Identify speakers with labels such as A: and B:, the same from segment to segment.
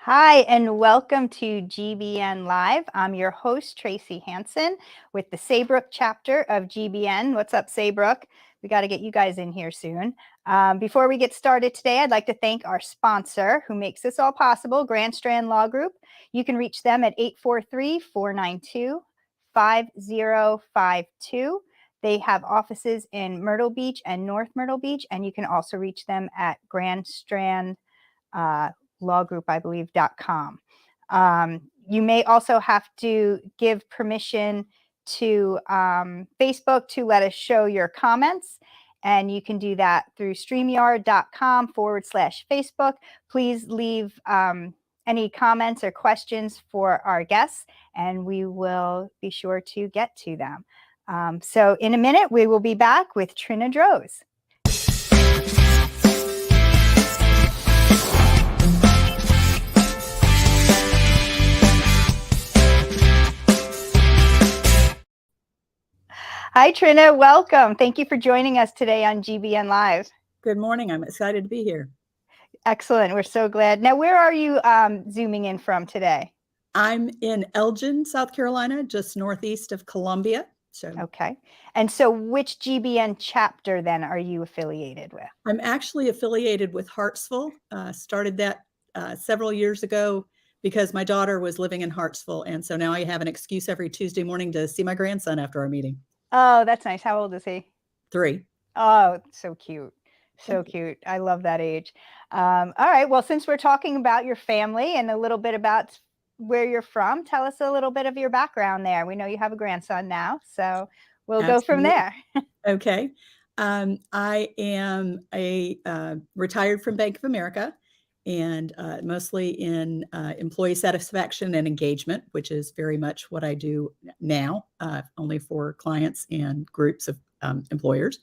A: Hi, and welcome to GBN Live. I'm your host, Tracy Hansen, with the Saybrook chapter of GBN. What's up, Saybrook? We got to get you guys in here soon. Before we get started today, I'd like to thank our sponsor who makes this all possible, Grand Strand Law Group. You can reach them at 843-492-5052. They have offices in Myrtle Beach and North Myrtle Beach, and you can also reach them at Grand Strand lawgroup, I believe, .com. You may also have to give permission to Facebook to let us show your comments. And you can do that through StreamYard.com/Facebook. Please leave any comments or questions for our guests, and we will be sure to get to them. So in a minute, we will be back with Trina Droze. Hi, Trina. Welcome. Thank you for joining us today on GBN Live.
B: Good morning. I'm excited to be here.
A: Excellent. We're so glad. Now, where are you zooming in from today?
B: I'm in Elgin, South Carolina, just northeast of Columbia.
A: Okay. And so which GBN chapter then are you affiliated with?
B: I'm actually affiliated with Hartsville. Started that several years ago because my daughter was living in Hartsville. And so now I have an excuse every Tuesday morning to see my grandson after our meeting.
A: Oh, that's nice. How old is he?
B: 3.
A: Oh, so cute. So cute. I love that age. All right. Well, since we're talking about your family and a little bit about where you're from, tell us a little bit of your background there. We know you have a grandson now, so we'll go from there.
B: Okay. I am retired from Bank of America and mostly in employee satisfaction and engagement, which is very much what I do now, only for clients and groups of employers.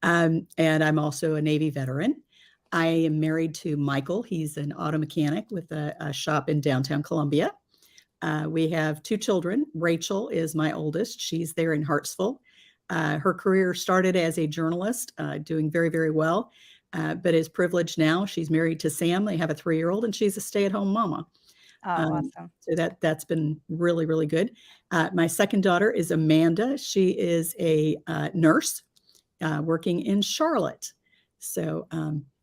B: And I'm also a Navy veteran. I am married to Michael. He's an auto mechanic with a shop in downtown Columbia. We have 2 children. Rachel is my oldest. She's there in Hartsville. Her career started as a journalist, doing very, very well. But is privileged now. She's married to Sam. They have a 3-year-old, and she's a stay-at-home mama.
A: Oh, awesome.
B: So that's been really, really good. My second daughter is Amanda. She is a nurse working in Charlotte. So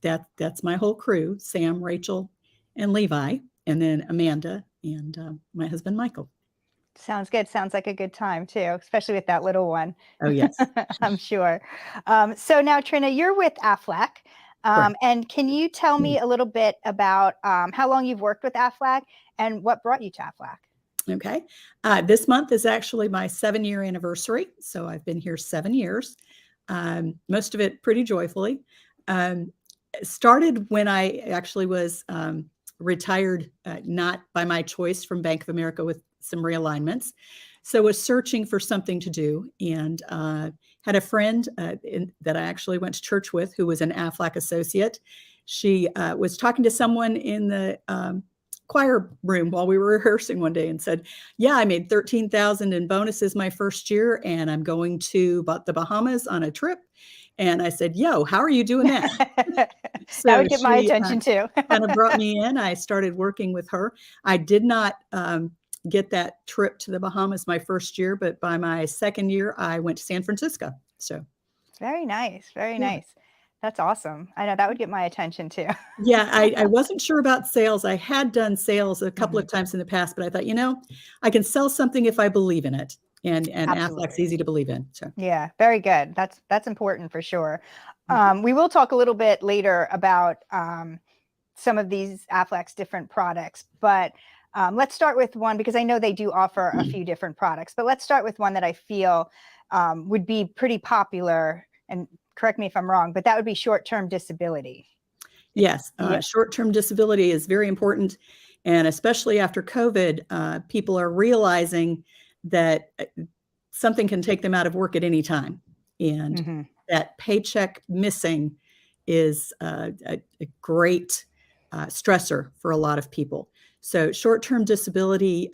B: that's my whole crew: Sam, Rachel, and Levi, and then Amanda and my husband Michael.
A: Sounds good. Sounds like a good time too, especially with that little one.
B: Oh, yes.
A: I'm sure. So now, Trina, you're with Aflac. And can you tell me a little bit about how long you've worked with Aflac and what brought you to Aflac?
B: Okay. This month is actually my 7-year anniversary. So I've been here 7 years, most of it pretty joyfully. Started when I actually was retired, not by my choice, from Bank of America with some realignments. So was searching for something to do, and had a friend that I actually went to church with who was an Aflac associate. She was talking to someone in the choir room while we were rehearsing one day and said, yeah, I made $13,000 in bonuses my first year, and I'm going to the Bahamas on a trip. And I said, yo, how are you doing that? So
A: that would get my attention too.
B: Kind of brought me in. I started working with her. I did not get that trip to the Bahamas my first year, but by my second year, I went to San Francisco. So
A: very nice. Very nice. That's awesome. I know that would get my attention too.
B: Yeah, I wasn't sure about sales. I had done sales a couple of times in the past, but I thought, I can sell something if I believe in it. And Aflac's easy to believe in. So
A: yeah, very good. That's important for sure. We will talk a little bit later about some of these Aflac's different products, but let's start with one, because I know they do offer a few different products, but let's start with one that I feel would be pretty popular, and correct me if I'm wrong, but that would be short-term disability.
B: Yes, short-term disability is very important. And especially after COVID, people are realizing that something can take them out of work at any time. And that paycheck missing is a great stressor for a lot of people. So short-term disability,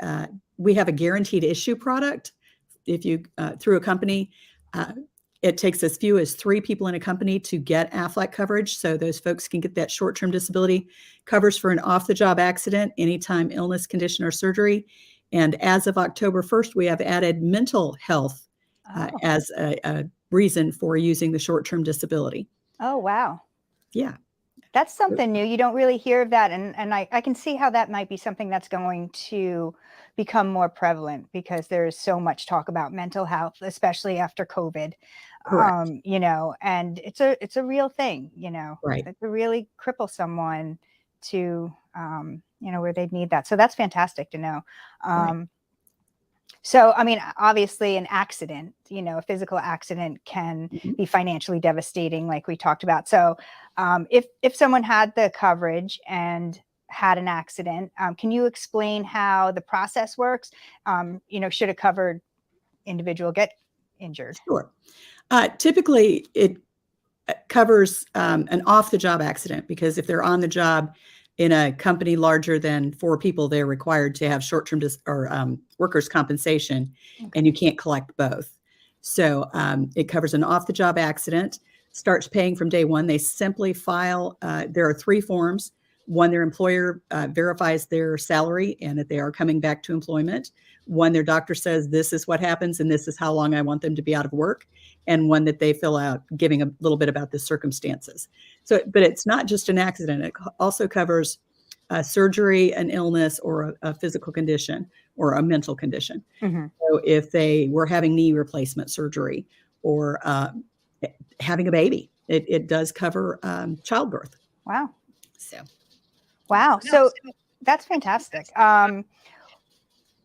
B: we have a guaranteed issue product if you through a company. It takes as few as 3 people in a company to get Aflac coverage. So those folks can get that short-term disability. Covers for an off-the-job accident, anytime illness, condition, or surgery. And as of October 1st, we have added mental health as a reason for using the short-term disability.
A: Oh, wow.
B: Yeah.
A: That's something new. You don't really hear of that. And I can see how that might be something that's going to become more prevalent, because there's so much talk about mental health, especially after COVID.
B: Correct.
A: You know, and it's a real thing, you know,
B: Right.
A: it could really cripple someone to, you know, where they'd need that. So that's fantastic to know.
B: Right.
A: So, I mean, obviously an accident, you know, a physical accident can
B: Mhm.
A: be financially devastating, like we talked about. So, if someone had the coverage and had an accident, can you explain how the process works? You know, should a covered individual get injured?
B: Sure. Typically, it covers an off-the-job accident, because if they're on the job in a company larger than 4 people, they're required to have short-term workers' compensation, and you can't collect both. So it covers an off-the-job accident, starts paying from day one. They simply file, there are 3 forms. One, their employer verifies their salary and that they are coming back to employment. One, their doctor says, this is what happens and this is how long I want them to be out of work. And one that they fill out giving a little bit about the circumstances. So, but it's not just an accident. It also covers surgery, an illness, or a physical condition, or a mental condition.
A: Mm-hmm.
B: So if they were having knee replacement surgery, or having a baby, it does cover childbirth.
A: Wow.
B: So.
A: Wow. So that's fantastic.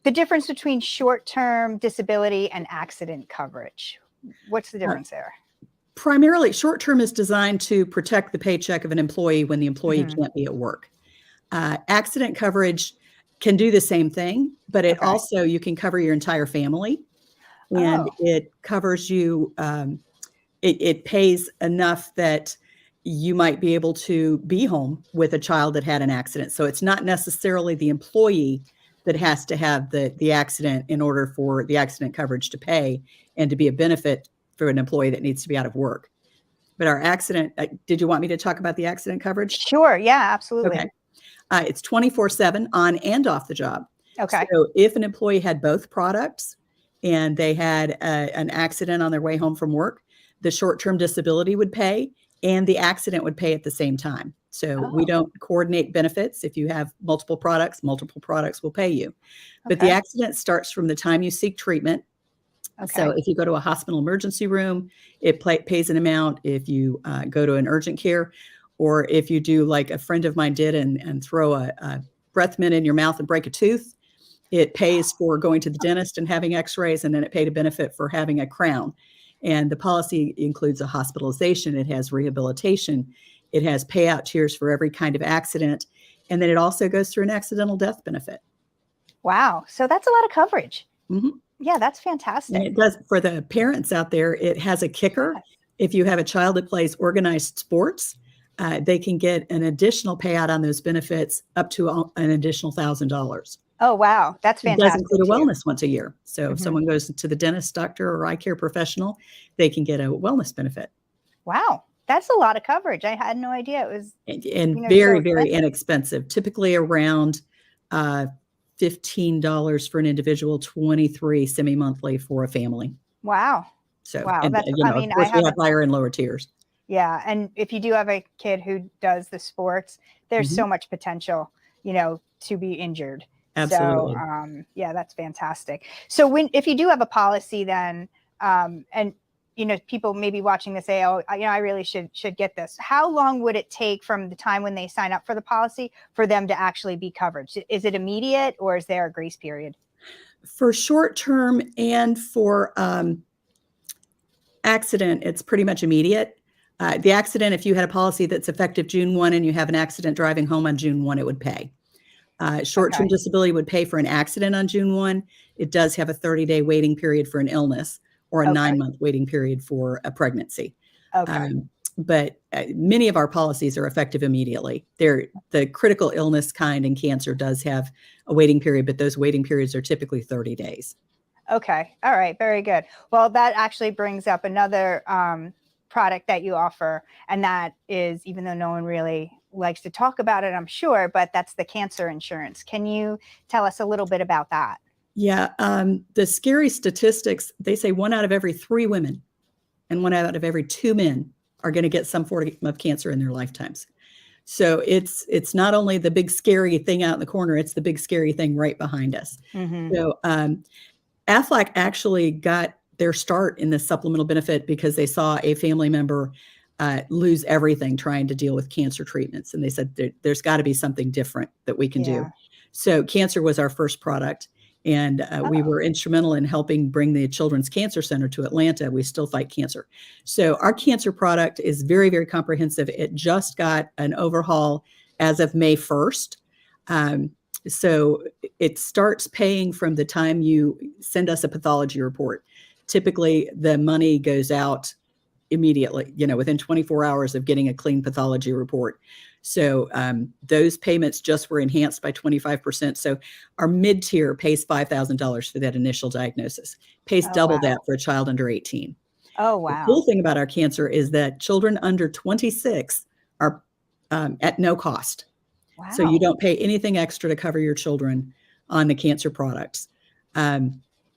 A: The difference between short-term disability and accident coverage, what's the difference there?
B: Primarily, short-term is designed to protect the paycheck of an employee when the employee can't be at work. Accident coverage can do the same thing, but it also, you can cover your entire family, and it covers you. It pays enough that you might be able to be home with a child that had an accident. So it's not necessarily the employee that has to have the accident in order for the accident coverage to pay and to be a benefit for an employee that needs to be out of work. But our accident, did you want me to talk about the accident coverage?
A: Sure. Yeah, absolutely.
B: Okay. It's 24/7 on and off the job.
A: Okay.
B: So if an employee had both products and they had an accident on their way home from work, the short-term disability would pay and the accident would pay at the same time. So we don't coordinate benefits. If you have multiple products will pay you. But the accident starts from the time you seek treatment. So if you go to a hospital emergency room, it pays an amount. If you go to an urgent care, or if you do like a friend of mine did and throw a breath mint in your mouth and break a tooth, it pays for going to the dentist and having x-rays, and then it paid a benefit for having a crown. And the policy includes a hospitalization. It has rehabilitation. It has payout tiers for every kind of accident. And then it also goes through an accidental death benefit.
A: Wow. So that's a lot of coverage.
B: Mm-hmm.
A: Yeah, that's fantastic.
B: And it does, for the parents out there, it has a kicker. Yes. If you have a child that plays organized sports, they can get an additional payout on those benefits up to an additional $1,000.
A: Oh, wow. That's fantastic.
B: It does include a wellness once a year. So if someone goes to the dentist, doctor, or eye care professional, they can get a wellness benefit.
A: Wow. That's a lot of coverage. I had no idea it was.
B: And very, very inexpensive. Typically around $15 for an individual, $23 semi-monthly for a family.
A: Wow.
B: So,
A: wow.
B: And,
A: that's,
B: of course, we have higher and lower tiers.
A: Yeah. And if you do have a kid who does the sports, there's so much potential, to be injured.
B: Absolutely.
A: So, yeah, that's fantastic. So if you do have a policy then, and, people maybe watching this say, oh, I really should get this. How long would it take from the time when they sign up for the policy for them to actually be covered? Is it immediate, or is there a grace period?
B: For short term and for accident, it's pretty much immediate. The accident, if you had a policy that's effective June 1 and you have an accident driving home on June 1, it would pay. Short-term disability would pay for an accident on June 1. It does have a 30-day waiting period for an illness, or a 9-month waiting period for a pregnancy. But many of our policies are effective immediately. The critical illness kind and cancer does have a waiting period, but those waiting periods are typically 30 days.
A: Okay. All right. Very good. Well, that actually brings up another product that you offer, and that is, even though no one really likes to talk about it, I'm sure, but that's the cancer insurance. Can you tell us a little bit about that?
B: Yeah, the scary statistics, they say 1 out of every 3 women and 1 out of every 2 men are going to get some form of cancer in their lifetimes. So it's not only the big scary thing out in the corner, it's the big scary thing right behind us.
A: Mm-hmm.
B: So Aflac actually got their start in the supplemental benefit because they saw a family member lose everything trying to deal with cancer treatments. And they said, there's got to be something different that we can do. So cancer was our first product. And we were instrumental in helping bring the Children's Cancer Center to Atlanta. We still fight cancer. So our cancer product is very, very comprehensive. It just got an overhaul as of May 1st. So it starts paying from the time you send us a pathology report. Typically, the money goes out immediately, within 24 hours of getting a clean pathology report. So those payments just were enhanced by 25%. So our mid-tier pays $5,000 for that initial diagnosis, pays double that for a child under 18.
A: Oh, wow.
B: The cool thing about our cancer is that children under 26 are at no cost.
A: Wow.
B: So you don't pay anything extra to cover your children on the cancer products.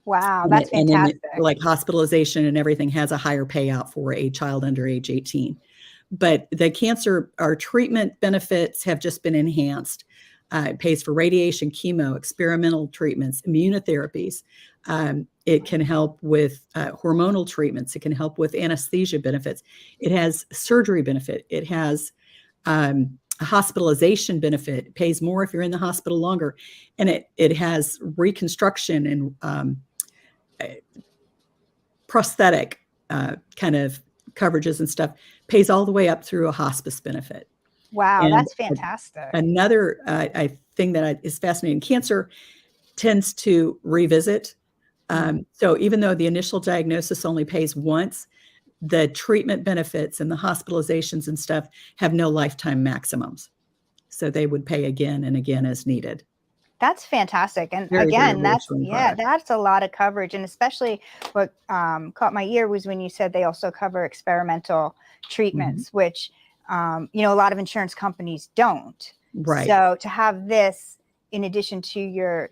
A: Wow, that's fantastic.
B: And like hospitalization and everything has a higher payout for a child under age 18. But the cancer, our treatment benefits have just been enhanced. It pays for radiation, chemo, experimental treatments, immunotherapies. It can help with hormonal treatments. It can help with anesthesia benefits. It has surgery benefit. It has a hospitalization benefit. It pays more if you're in the hospital longer. And it has reconstruction and prosthetic kind of coverages and stuff, pays all the way up through a hospice benefit.
A: Wow,
B: And
A: that's fantastic.
B: Another thing that is fascinating, cancer tends to revisit. So even though the initial diagnosis only pays once, the treatment benefits and the hospitalizations and stuff have no lifetime maximums. So they would pay again and again as needed.
A: That's fantastic. And
B: Very,
A: again,
B: very
A: that's that's a lot of coverage. And especially what caught my ear was when you said they also cover experimental treatments, which, a lot of insurance companies don't.
B: Right.
A: So to have this in addition to your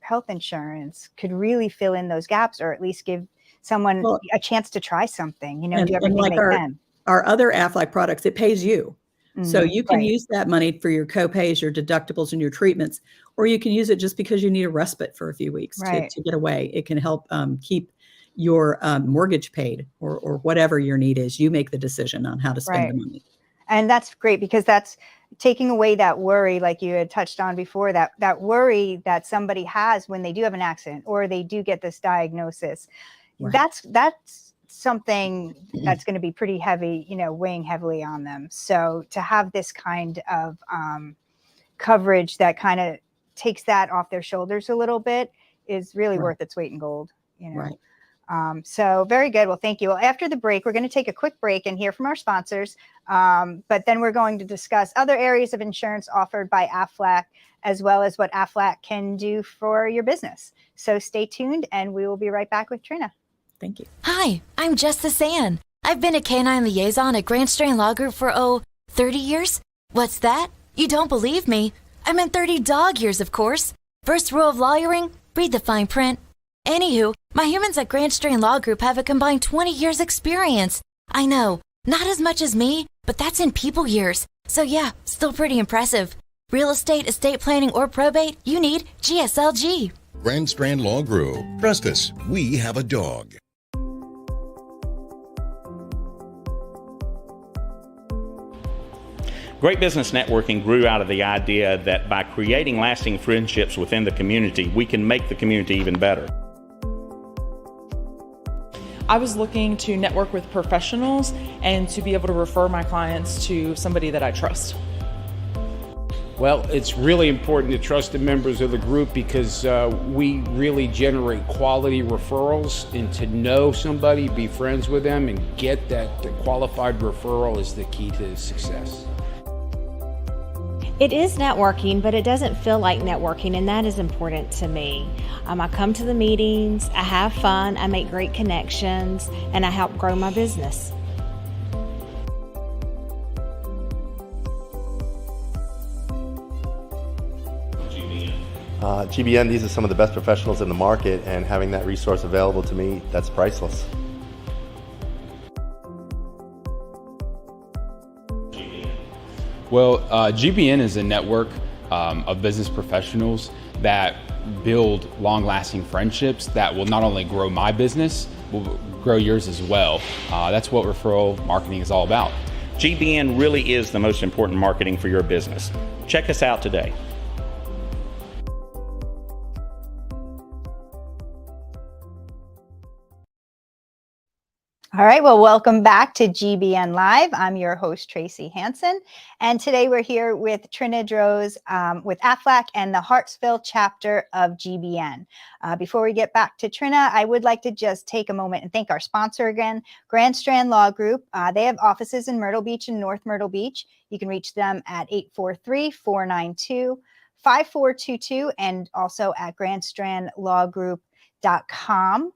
A: health insurance could really fill in those gaps, or at least give someone a chance to try something, do everything
B: like
A: they can.
B: Our other Aflac products, it pays you. So you can use that money for your copays, your deductibles, and your treatments, or you can use it just because you need a respite for a few weeks to get away. It can help keep your mortgage paid or whatever your need is. You make the decision on how to spend the money.
A: And that's great because that's taking away that worry, like you had touched on before, that worry that somebody has when they do have an accident or they do get this diagnosis. Right. That's something that's going to be pretty heavy, weighing heavily on them. So to have this kind of coverage that kind of takes that off their shoulders a little bit is really worth its weight in gold,
B: Right.
A: So very good. Well, thank you. Well, after the break, we're going to take a quick break and hear from our sponsors. But then we're going to discuss other areas of insurance offered by Aflac, as well as what Aflac can do for your business. So stay tuned and we will be right back with Trina.
B: Thank you.
C: Hi, I'm Justice Ann. I've been a canine liaison at Grand Strain Law Group for, 30 years? What's that? You don't believe me? I meant 30 dog years, of course. First rule of lawyering, read the fine print. Anywho, my humans at Grand Strain Law Group have a combined 20 years experience. I know, not as much as me, but that's in people years. So yeah, still pretty impressive. Real estate, estate planning, or probate, you need GSLG.
D: Grand Strand Law Group. Trust us, we have a dog.
E: Great Business Networking grew out of the idea that by creating lasting friendships within the community, we can make the community even better.
F: I was looking to network with professionals and to be able to refer my clients to somebody that I trust.
G: Well, it's really important to trust the members of the group because we really generate quality referrals, and to know somebody, be friends with them, and get that qualified referral is the key to success.
H: It is networking, but it doesn't feel like networking, and that is important to me. I come to the meetings, I have fun, I make great connections, and I help grow my business.
I: GBN, these are some of the best professionals in the market, and having that resource available to me, that's priceless.
J: Well, GBN is a network of business professionals that build long-lasting friendships that will not only grow my business, will grow yours as well. That's what referral marketing is all about.
E: GBN really is the most important marketing for your business. Check us out today.
A: All right, well, welcome back to GBN Live. I'm your host, Tracy Hansen, and today we're here with Trina Droze with Aflac and the Hartsville Chapter of GBN. Before we get back to Trina, I would like to just take a moment and thank our sponsor again, Grand Strand Law Group. They have offices in Myrtle Beach and North Myrtle Beach. You can reach them at 843-492-5422 and also at grandstrandlawgroup.com.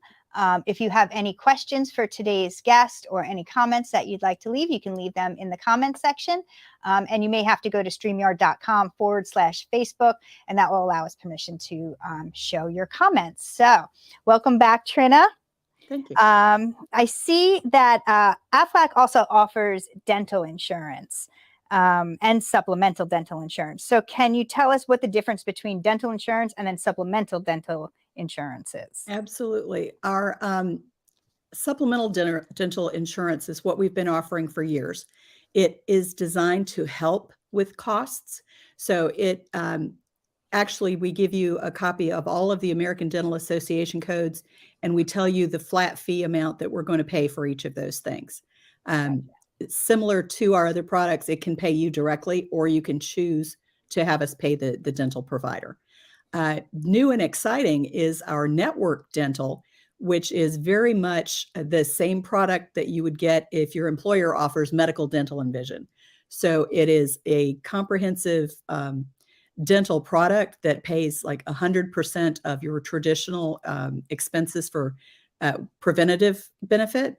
A: If you have any questions for today's guest or any comments that you'd like to leave, you can leave them in the comment section. And you may have to go to streamyard.com/Facebook, and that will allow us permission to show your comments. So welcome back, Trina.
B: Thank you.
A: I see that Aflac also offers dental insurance and supplemental dental insurance. So can you tell us what the difference between dental insurance and then supplemental dental insurance is?
B: Absolutely. Our supplemental dental insurance is what we've been offering for years. It is designed to help with costs. So it actually, we give you a copy of all of the American Dental Association codes, and we tell you the flat fee amount that we're going to pay for each of those things. Similar to our other products, it can pay you directly, or you can choose to have us pay the dental provider. New and exciting is our network dental, which is very much the same product that you would get if your employer offers medical, dental, and vision. So it is a comprehensive dental product that pays like 100% of your traditional expenses for preventative benefit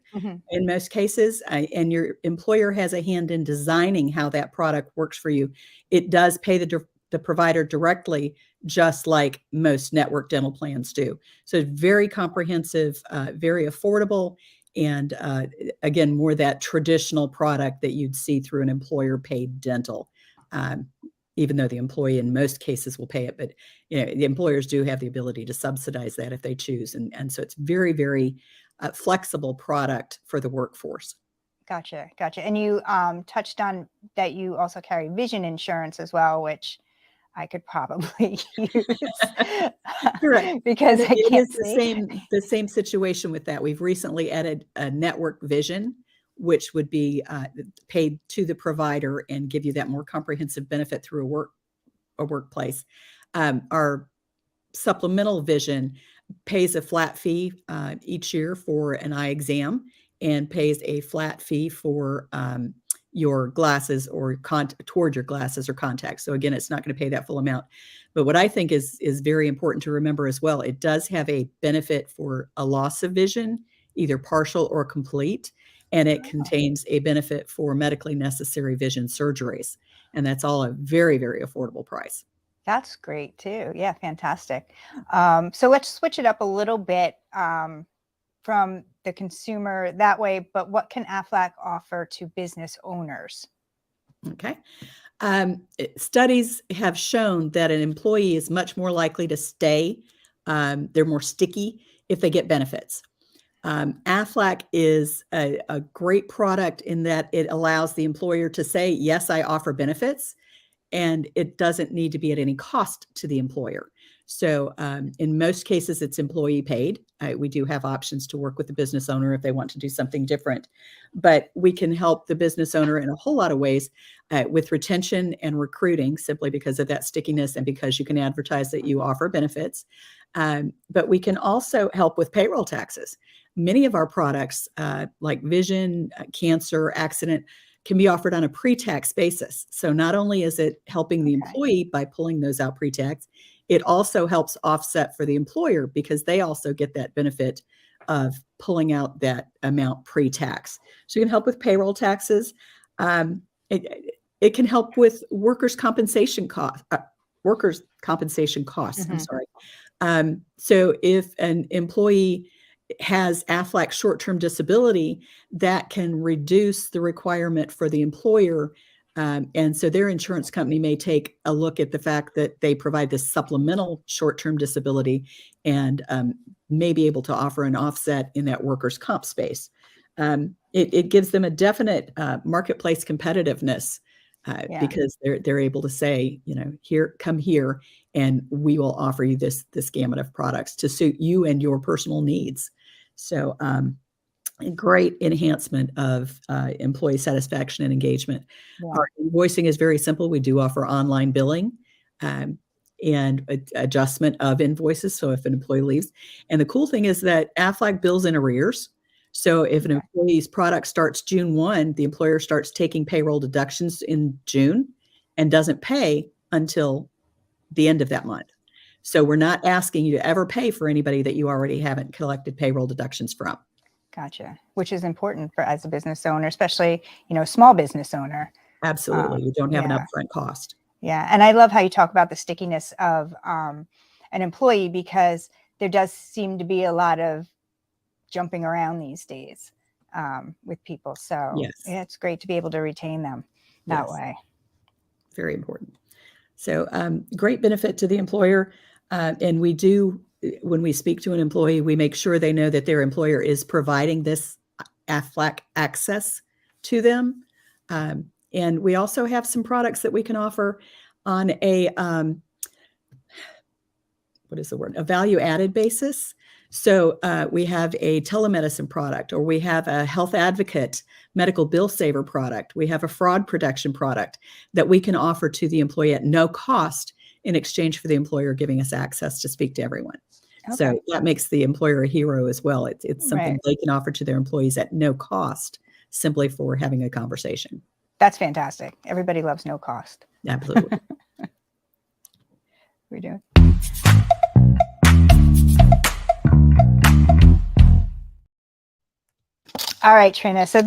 B: in most cases, and your employer has a hand in designing how that product works for you. It does pay the provider directly, just like most network dental plans do. So it's very comprehensive, very affordable, and again, more that traditional product that you'd see through an employer-paid dental. Even though the employee in most cases will pay it, but the employers do have the ability to subsidize that if they choose. And so it's very, very flexible product for the workforce.
A: Gotcha. And you touched on that you also carry vision insurance as well, which I could probably use.
B: Correct.
A: Because I can't
B: see. The same situation with that. We've recently added a network vision, which would be paid to the provider and give you that more comprehensive benefit through a workplace. Our supplemental vision pays a flat fee each year for an eye exam, and pays a flat fee for your glasses or toward your glasses or contacts. So again, it's not going to pay that full amount. But what I think is very important to remember as well, it does have a benefit for a loss of vision, either partial or complete. And it contains a benefit for medically necessary vision surgeries. And that's all a very, very affordable price.
A: That's great too. Yeah, fantastic. So let's switch it up a little bit from the consumer that way, but what can Aflac offer to business owners?
B: Okay. Studies have shown that an employee is much more likely to stay. They're more sticky if they get benefits. Aflac is a great product in that it allows the employer to say, yes, I offer benefits, and it doesn't need to be at any cost to the employer. So in most cases, it's employee paid. We do have options to work with the business owner if they want to do something different, but we can help the business owner in a whole lot of ways with retention and recruiting, simply because of that stickiness and because you can advertise that you offer benefits. But we can also help with payroll taxes. Many of our products, like vision, cancer, accident, can be offered on a pre-tax basis. So not only is it helping the employee by pulling those out pre-tax, it also helps offset for the employer because they also get that benefit of pulling out that amount pre-tax. So you can help with payroll taxes. It can help with workers' compensation costs. I'm sorry. So if an employee has Aflac short-term disability, that can reduce the requirement for the employer. And so their insurance company may take a look at the fact that they provide this supplemental short-term disability and may be able to offer an offset in that workers' comp space. It gives them a definite marketplace competitiveness because they're able to say, come here, and we will offer you this gamut of products to suit you and your personal needs. So a great enhancement of employee satisfaction and engagement. Our invoicing is very simple. We do offer online billing and adjustment of invoices. So if an employee leaves, and the cool thing is that Aflac bills in arrears. So if an employee's product starts June 1, the employer starts taking payroll deductions in June and doesn't pay until the end of that month. So we're not asking you to ever pay for anybody that you already haven't collected payroll deductions from.
A: Gotcha. Which is important for as a business owner, especially, small business owner.
B: Absolutely. You don't have an upfront cost.
A: Yeah. And I love how you talk about the stickiness of an employee, because there does seem to be a lot of jumping around these days with people. So it's great to be able to retain them that way.
B: Very important. So great benefit to the employer. And we do, when we speak to an employee, we make sure they know that their employer is providing this Aflac access to them. And we also have some products that we can offer on a, a value added basis. So we have a telemedicine product, or we have a health advocate medical bill saver product. We have a fraud protection product that we can offer to the employee at no cost in exchange for the employer giving us access to speak to everyone. So that makes the employer a hero as well. It's something they can offer to their employees at no cost, simply for having a conversation.
A: That's fantastic. Everybody loves no cost.
B: Absolutely.
A: We do. All right, Trina. So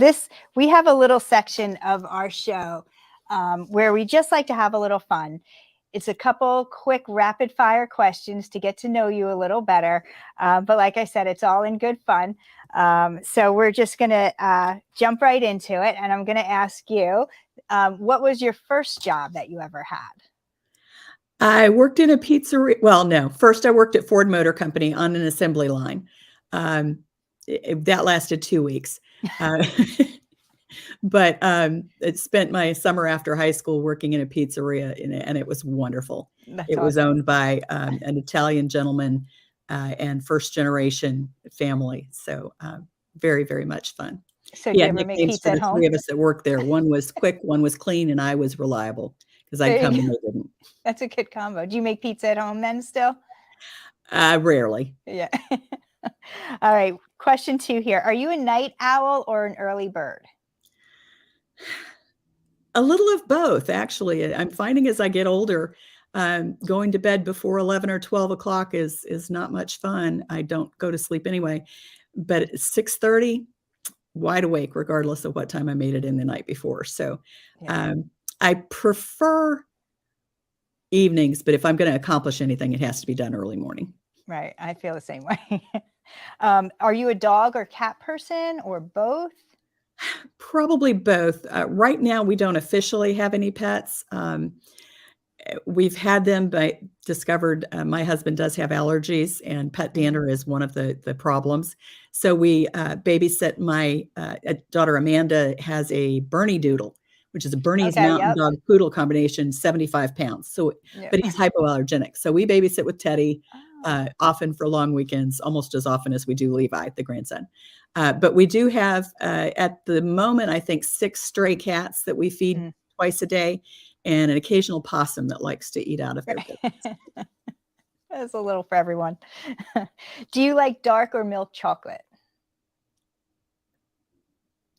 A: we have a little section of our show where we just like to have a little fun. It's a couple quick rapid fire questions to get to know you a little better. But like I said, it's all in good fun. So we're just going to jump right into it. And I'm going to ask you, what was your first job that you ever had?
B: I worked in a pizzeria. Well, no. First, I worked at Ford Motor Company on an assembly line. That lasted 2 weeks. But I spent my summer after high school working in a pizzeria, and it was wonderful. It was owned by an Italian gentleman and first generation family. So very, very much fun.
A: So do you ever make pizza at home?
B: Three of us that worked there. One was quick, one was clean, and I was reliable because I'd come and they didn't.
A: That's a good combo. Do you make pizza at home then still?
B: Rarely.
A: Yeah. All right. Question 2 here. Are you a night owl or an early bird?
B: A little of both, actually. I'm finding as I get older, going to bed before 11 or 12 o'clock is not much fun. I don't go to sleep anyway. But at 6:30, wide awake, regardless of what time I made it in the night before. So I prefer evenings, but if I'm going to accomplish anything, it has to be done early morning.
A: Right. I feel the same way. Are you a dog or cat person, or both?
B: Probably both. Right now, we don't officially have any pets. We've had them, but discovered my husband does have allergies, and pet dander is one of the problems. So we babysit. My daughter Amanda has a Bernie Doodle, which is a Bernese Mountain Dog Poodle combination, 75 pounds. So, but he's hypoallergenic. So we babysit with Teddy often for long weekends, almost as often as we do Levi, the grandson. But we do have, at the moment, I think 6 stray cats that we feed twice a day, and an occasional possum that likes to eat out of their business.
A: That's a little for everyone. Do you like dark or milk chocolate?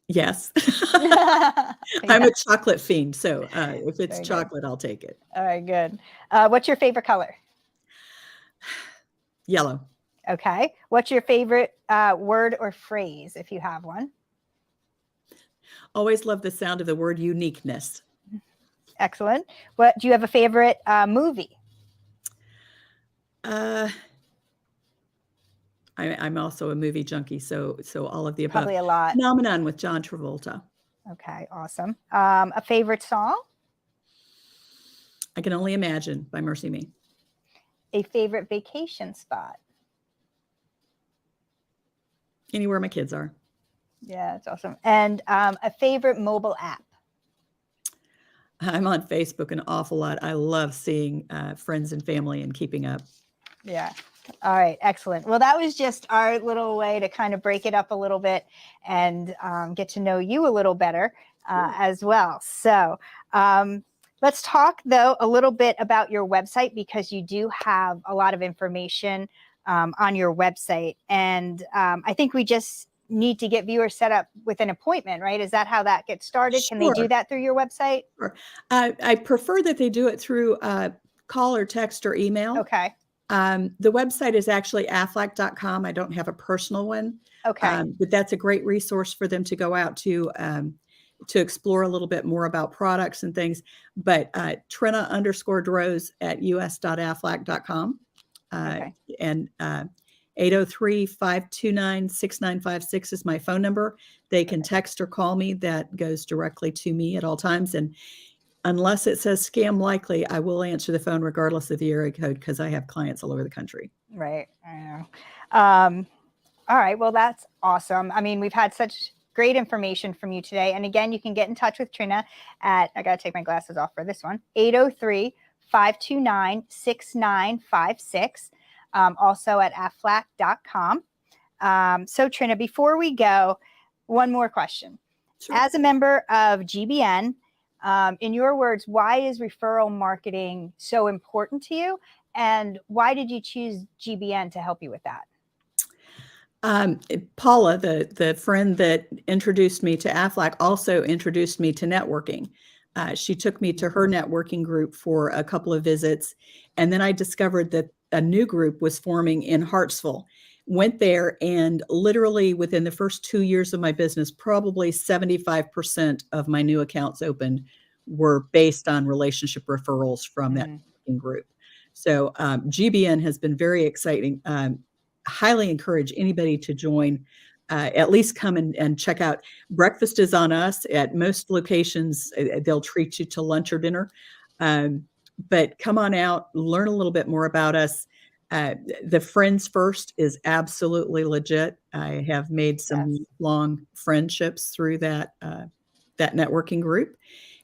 B: Yes.
A: Yeah.
B: I'm a chocolate fiend. So if it's
A: Very good.
B: chocolate, I'll take it.
A: All right, good. What's your favorite color?
B: Yellow.
A: Okay. What's your favorite word or phrase, if you have one?
B: Always love the sound of the word uniqueness.
A: Excellent. What do you have a favorite movie?
B: I'm also a movie junkie, so all of the above.
A: Probably a lot.
B: Phenomenon with John Travolta.
A: Okay, awesome. A favorite song?
B: I Can Only Imagine by Mercy Me.
A: A favorite vacation spot?
B: Anywhere my kids are.
A: Yeah, that's awesome. And a favorite mobile app?
B: I'm on Facebook an awful lot. I love seeing friends and family and keeping up.
A: Yeah. All right. Excellent. Well, that was just our little way to kind of break it up a little bit and get to know you a little better as well. So let's talk, though, a little bit about your website, because you do have a lot of information on your website. And I think we just need to get viewers set up with an appointment, right? Is that how that gets started?
B: Sure.
A: Can they do that through your website?
B: Sure. I prefer that they do it through call or text or email.
A: Okay.
B: The website is actually aflac.com. I don't have a personal one.
A: Okay.
B: But that's a great resource for them to go out to explore a little bit more about products and things. But Trina_Droze at us.aflac.com.
A: Okay.
B: And 803-529-6956 is my phone number. They can text or call me. That goes directly to me at all times. And unless it says scam likely, I will answer the phone regardless of the area code, because I have clients all over the country.
A: Right. I know. All right. Well, that's awesome. I mean, we've had such great information from you today. And again, you can get in touch with Trina at, I got to take my glasses off for this one, 803-529-6956. Also at aflac.com. So Trina, before we go, one more question.
B: Sure.
A: As a member of GBN, in your words, why is referral marketing so important to you? And why did you choose GBN to help you with that?
B: Paula, the friend that introduced me to Aflac, also introduced me to networking. She took me to her networking group for a couple of visits. And then I discovered that a new group was forming in Hartsville. Went there, and literally within the first 2 years of my business, probably 75% of my new accounts opened were based on relationship referrals from that group. So GBN has been very exciting. Highly encourage anybody to join. At least come and check out. Breakfast is on us at most locations. They'll treat you to lunch or dinner. But come on out, learn a little bit more about us. The Friends First is absolutely legit. I have made some long friendships through that networking group.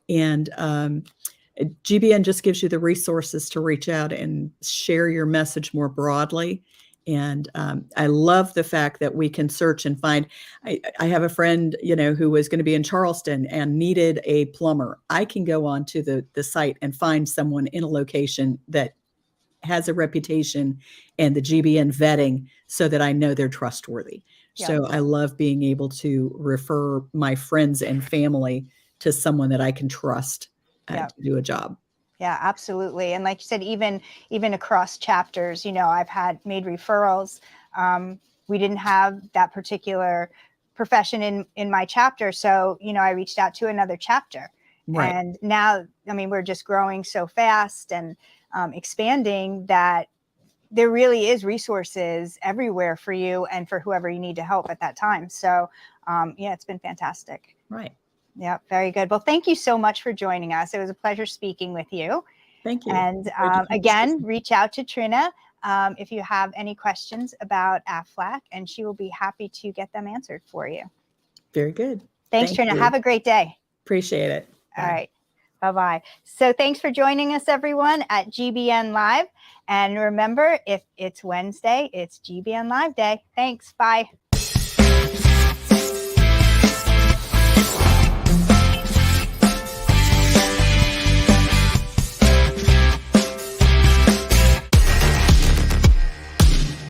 B: And GBN just gives you the resources to reach out and share your message more broadly. And I love the fact that we can search and find. I have a friend, who was going to be in Charleston and needed a plumber. I can go on to the site and find someone in a location that has a reputation and the GBN vetting, so that I know they're trustworthy. Yeah. So I love being able to refer my friends and family to someone that I can trust to do a job.
A: Yeah, absolutely. And like you said, even across chapters, I've made referrals. We didn't have that particular profession in my chapter. So, I reached out to another chapter. Right. And now, we're just growing so fast and expanding that there really is resources everywhere for you and for whoever you need to help at that time. So, it's been fantastic.
B: Right.
A: Yeah, very good. Well, thank you so much for joining us. It was a pleasure speaking with you.
B: Thank you.
A: And again, reach out to Trina if you have any questions about Aflac, and she will be happy to get them answered for you.
B: Very good.
A: Thanks, Trina. Have a great day.
B: Appreciate it.
A: Bye. All right. Bye-bye. So thanks for joining us, everyone, at GBN Live. And remember, if it's Wednesday, it's GBN Live Day. Thanks. Bye.